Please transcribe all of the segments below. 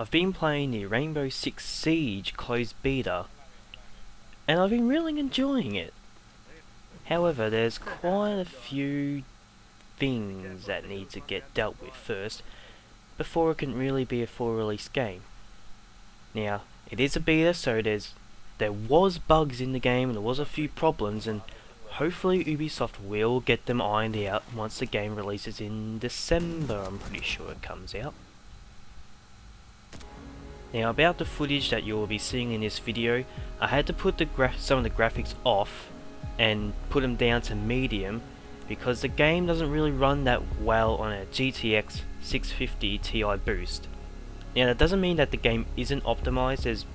I've been playing the Rainbow Six Siege closed beta, and I've been really enjoying it. However, there's quite a few things that need to get dealt with first before it can really be a full release game. Now, it is a beta, so there was bugs in the game and there was a few problems, and hopefully Ubisoft will get them ironed out once the game releases in December. I'm pretty sure it comes out. Now, about the footage that you'll be seeing in this video, I had to put some of the graphics off and put them down to medium because the game doesn't really run that well on a GTX 650 Ti boost. Now, that doesn't mean that the game isn't optimized. There's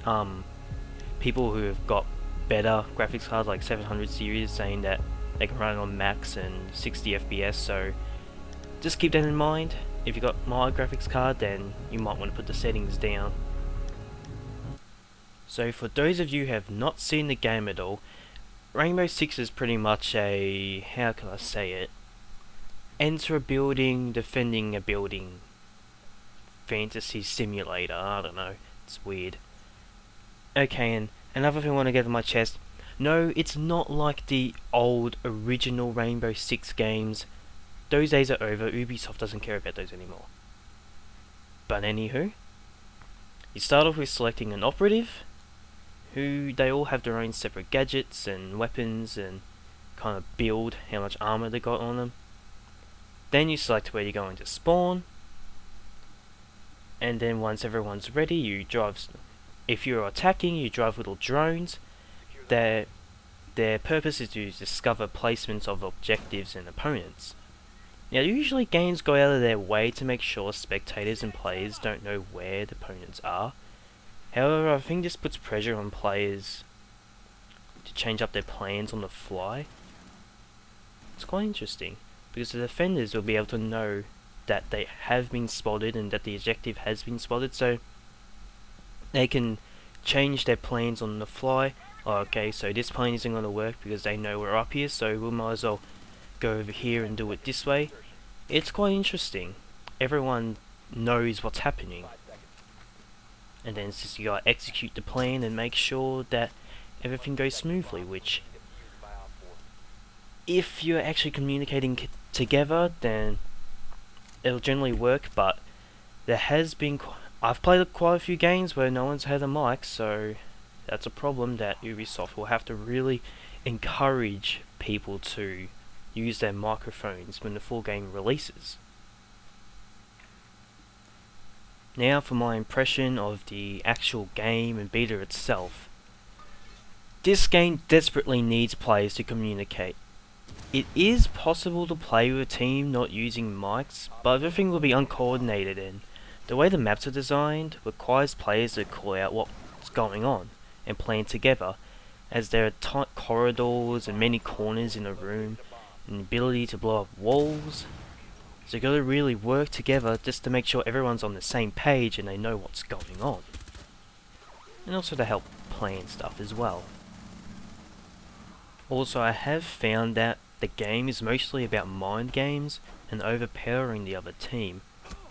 people who have got better graphics cards like 700 series saying that they can run it on max and 60 FPS, so just keep that in mind. If you've got my graphics card, then you might want to put the settings down. So for those of you who have not seen the game at all, Rainbow Six is pretty much a, how can I say it, enter a building, defending a building fantasy simulator. I don't know, it's weird. Okay, and another thing I want to get on my chest, no, it's not like the old original Rainbow Six games. Those days are over. Ubisoft doesn't care about those anymore. But anywho, you start off with selecting an operative, who they all have their own separate gadgets and weapons and kind of build how much armor they got on them. Then you select where you're going to spawn, and then once everyone's ready, you drive. If you're attacking, you drive little drones. Their purpose is to discover placements of objectives and opponents. Now, usually games go out of their way to make sure spectators and players don't know where the opponents are. However, I think this puts pressure on players to change up their plans on the fly. It's quite interesting, because the defenders will be able to know that they have been spotted and that the objective has been spotted, so they can change their plans on the fly. Oh, okay, so this plane isn't going to work because they know we're up here, so we might as well go over here and do it this way. It's quite interesting. Everyone knows what's happening. And then it's just you gotta execute the plan and make sure that everything goes smoothly, which, if you're actually communicating together, then it'll generally work. But there has been, I've played quite a few games where no one's had a mic, so that's a problem that Ubisoft will have to really encourage people to use their microphones when the full game releases. Now for my impression of the actual game and beta itself. This game desperately needs players to communicate. It is possible to play with a team not using mics, but everything will be uncoordinated, and the way the maps are designed requires players to call out what's going on and plan together, as there are tight corridors and many corners in a room, and the ability to blow up walls. So you gotta really work together just to make sure everyone's on the same page and they know what's going on. And also to help plan stuff as well. Also, I have found that the game is mostly about mind games and overpowering the other team.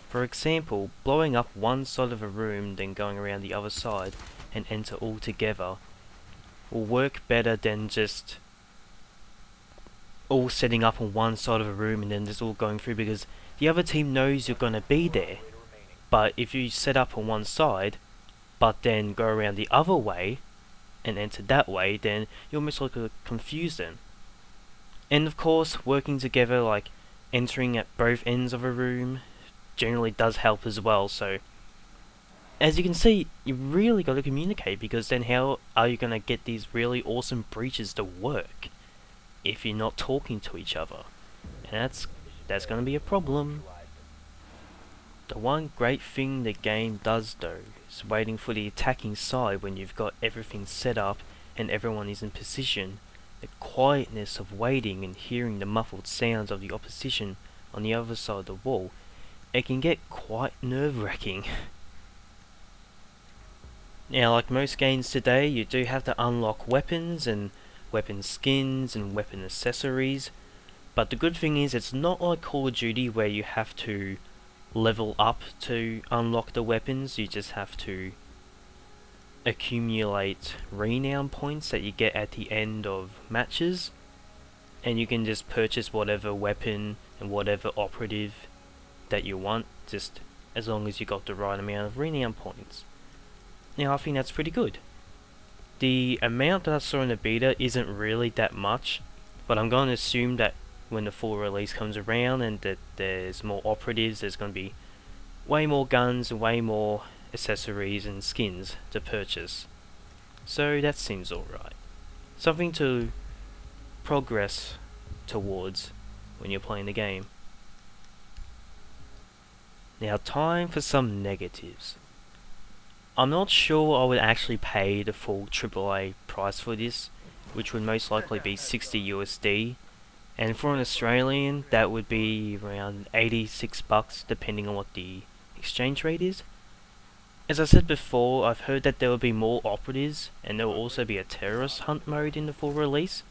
For example, blowing up one side of a room then going around the other side and enter all together will work better than just all setting up on one side of a room and then just all going through, because the other team knows you're gonna be there. But if you set up on one side but then go around the other way and enter that way, then you'll most likely confuse them. And of course, working together, like entering at both ends of a room, generally does help as well. So as you can see, you really got to communicate, because then how are you going to get these really awesome breaches to work if you're not talking to each other? And that's going to be a problem. The one great thing the game does though is waiting for the attacking side when you've got everything set up and everyone is in position. The quietness of waiting and hearing the muffled sounds of the opposition on the other side of the wall, it can get quite nerve-wracking. Now, like most games today, you do have to unlock weapons and weapon skins and weapon accessories, but the good thing is it's not like Call of Duty where you have to level up to unlock the weapons. You just have to accumulate renown points that you get at the end of matches, and you can just purchase whatever weapon and whatever operative that you want, just as long as you got the right amount of renown points. Now I think that's pretty good. The amount that I saw in the beta isn't really that much, but I'm going to assume that when the full release comes around and that there's more operatives, there's going to be way more guns and way more accessories and skins to purchase. So that seems alright. Something to progress towards when you're playing the game. Now time for some negatives. I'm not sure I would actually pay the full AAA price for this, which would most likely be 60 USD, and for an Australian that would be around 86 bucks depending on what the exchange rate is. As I said before, I've heard that there will be more operatives and there will also be a terrorist hunt mode in the full release.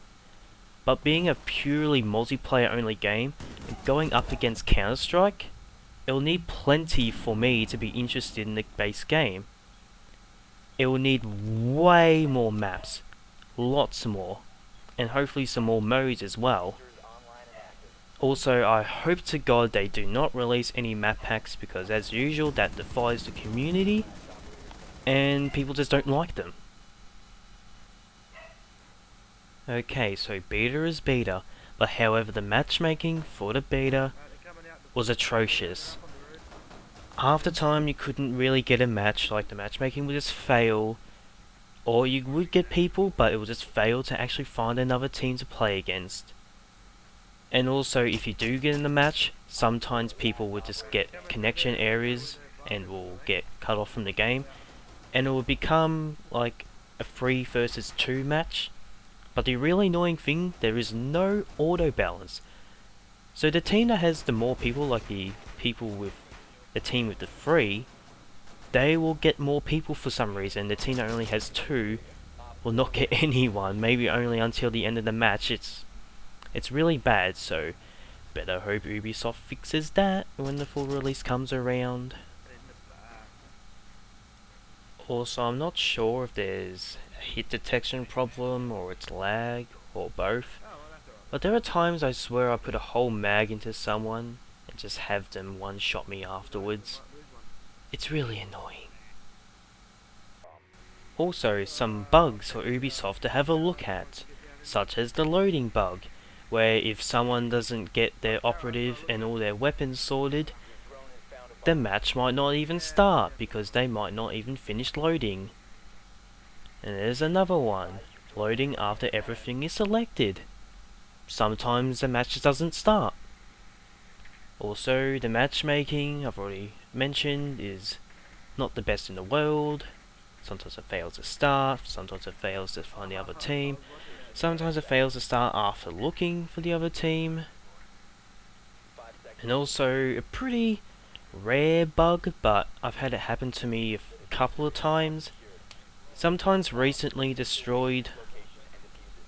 But being a purely multiplayer only game and going up against Counter-Strike, it will need plenty for me to be interested in the base game. It will need way more maps, lots more, and hopefully some more modes as well. Also, I hope to God they do not release any map packs, because as usual that defies the community and people just don't like them. Okay, so beta is beta, but however the matchmaking for the beta was atrocious. Half the time you couldn't really get a match, like the matchmaking would just fail, or you would get people but it would just fail to actually find another team to play against. And also if you do get in the match, sometimes people would just get connection errors and will get cut off from the game, and it will become like a 3 versus 2 match. But the really annoying thing, there is no auto balance. So the team that has the more people, like the people with the team with the 3, they will get more people for some reason. The team that only has 2 will not get anyone, maybe only until the end of the match. It's really bad, so better hope Ubisoft fixes that when the full release comes around. Also, I'm not sure if there's a hit detection problem or it's lag or both, but there are times I swear I put a whole mag into someone and just have them one-shot me afterwards. It's really annoying. Also, some bugs for Ubisoft to have a look at, such as the loading bug, where if someone doesn't get their operative and all their weapons sorted, the match might not even start because they might not even finish loading. And there's another one, loading after everything is selected. Sometimes the match just doesn't start. Also, the matchmaking, I've already mentioned, is not the best in the world. Sometimes it fails to start, sometimes it fails to find the other team, sometimes it fails to start after looking for the other team. And also, a pretty rare bug, but I've had it happen to me a couple of times. Sometimes recently destroyed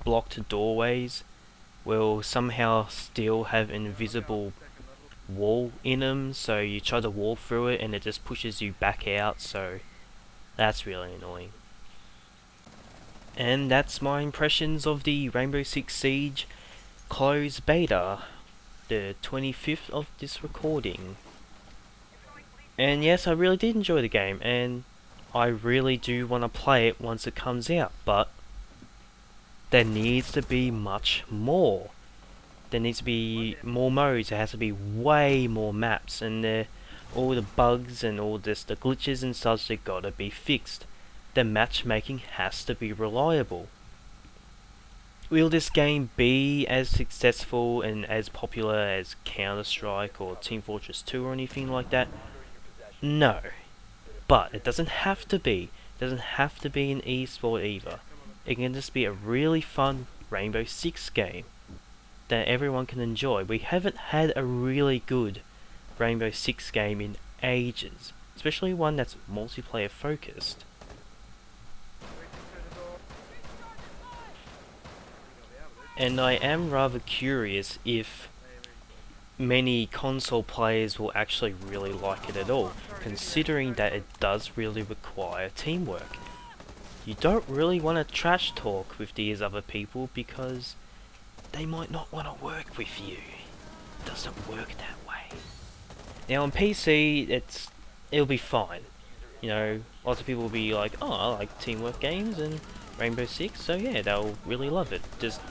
blocked doorways will somehow still have invisible wall in them, so you try to walk through it and it just pushes you back out, so that's really annoying. And that's my impressions of the Rainbow Six Siege closed beta, the 25th of this recording. And yes, I really did enjoy the game, and I really do want to play it once it comes out, but there needs to be much more. There needs to be more modes, there has to be way more maps, and all the bugs and all this, the glitches and such, they gotta be fixed. The matchmaking has to be reliable. Will this game be as successful and as popular as Counter-Strike or Team Fortress 2 or anything like that? No. But it doesn't have to be. It doesn't have to be an esport either. It can just be a really fun Rainbow Six game that everyone can enjoy. We haven't had a really good Rainbow Six game in ages, especially one that's multiplayer focused. And I am rather curious if many console players will actually really like it at all, considering that it does really require teamwork. You don't really want to trash talk with these other people because they might not want to work with you. It doesn't work that way. Now on PC, it'll be fine. You know, lots of people will be like, oh, I like teamwork games and Rainbow Six, so yeah, they'll really love it. Just,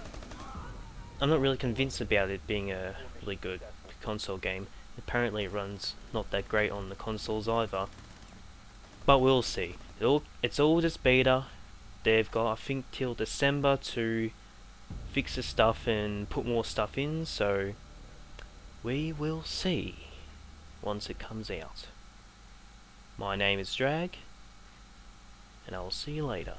I'm not really convinced about it being a really good console game. Apparently it runs not that great on the consoles either. But we'll see. It's all just beta. They've got, I think, till December to fix the stuff and put more stuff in, so we will see once it comes out. My name is Drag, and I will see you later.